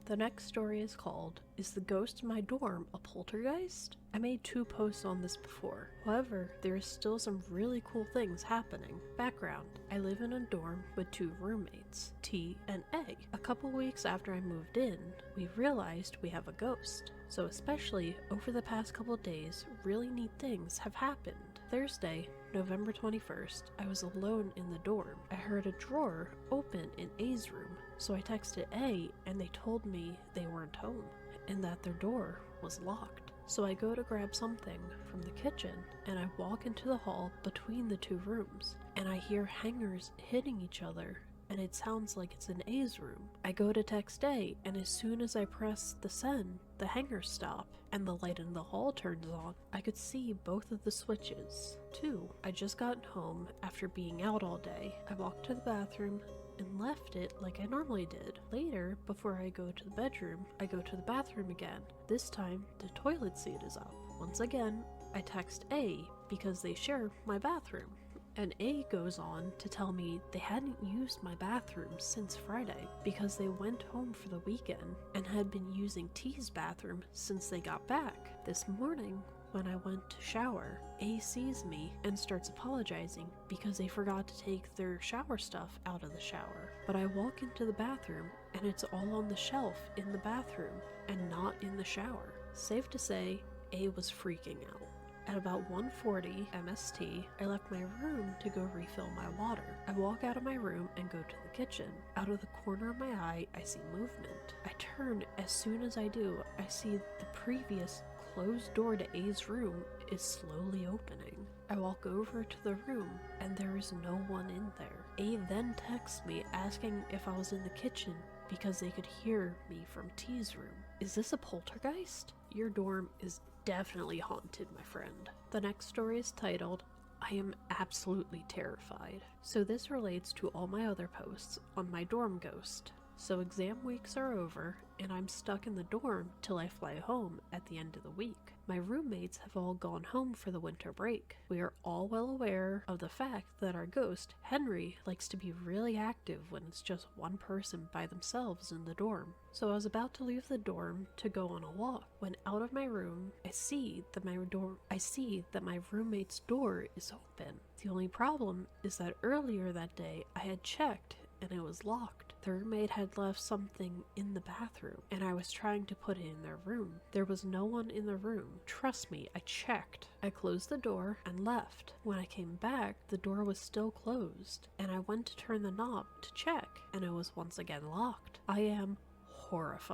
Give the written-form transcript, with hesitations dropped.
The next story is called, Is the Ghost in My Dorm a Poltergeist? I made 2 posts on this before. However, there is still some really cool things happening. Background: I live in a dorm with 2 roommates, T and A. A couple weeks after I moved in, we realized we have a ghost. So especially over the past couple days, really neat things have happened. Thursday, November 21st, I was alone in the dorm. I heard a drawer open in A's room, so I texted A and they told me they weren't home and that their door was locked. So I go to grab something from the kitchen and I walk into the hall between the 2 rooms and I hear hangers hitting each other and it sounds like it's in A's room. I go to text A and as soon as I press the send, the hangers stop and the light in the hall turns on. I could see both of the switches. 2. I just got home after being out all day. I walked to the bathroom and left it like I normally did. Later, before I go to the bedroom, I go to the bathroom again. This time, the toilet seat is up. Once again, I text A because they share my bathroom. And A goes on to tell me they hadn't used my bathroom since Friday because they went home for the weekend and had been using T's bathroom since they got back. This morning, when I went to shower, A sees me and starts apologizing because they forgot to take their shower stuff out of the shower. But I walk into the bathroom and it's all on the shelf in the bathroom and not in the shower. Safe to say, A was freaking out. At about 1:40 MST, I left my room to go refill my water. I walk out of my room and go to the kitchen. Out of the corner of my eye, I see movement. I turn. As soon as I do, I see the previous closed door to A's room is slowly opening. I walk over to the room and there is no one in there. A then texts me asking if I was in the kitchen because they could hear me from T's room. Is this a poltergeist? Your dorm is definitely haunted, my friend. The next story is titled, I am absolutely terrified. So this relates to all my other posts on my dorm ghost. So exam weeks are over and I'm stuck in the dorm till I fly home at the end of the week. My roommates have all gone home for the winter break. We are all well aware of the fact that our ghost, Henry, likes to be really active when it's just one person by themselves in the dorm. So I was about to leave the dorm to go on a walk when out of my room I see that my roommate's door is open. The only problem is that earlier that day I had checked and it was locked. The roommate had left something in the bathroom and I was trying to put it in their room. There was no one in the room. Trust me, I checked. I closed the door and left. When I came back, the door was still closed and I went to turn the knob to check and it was once again locked. I am horrified.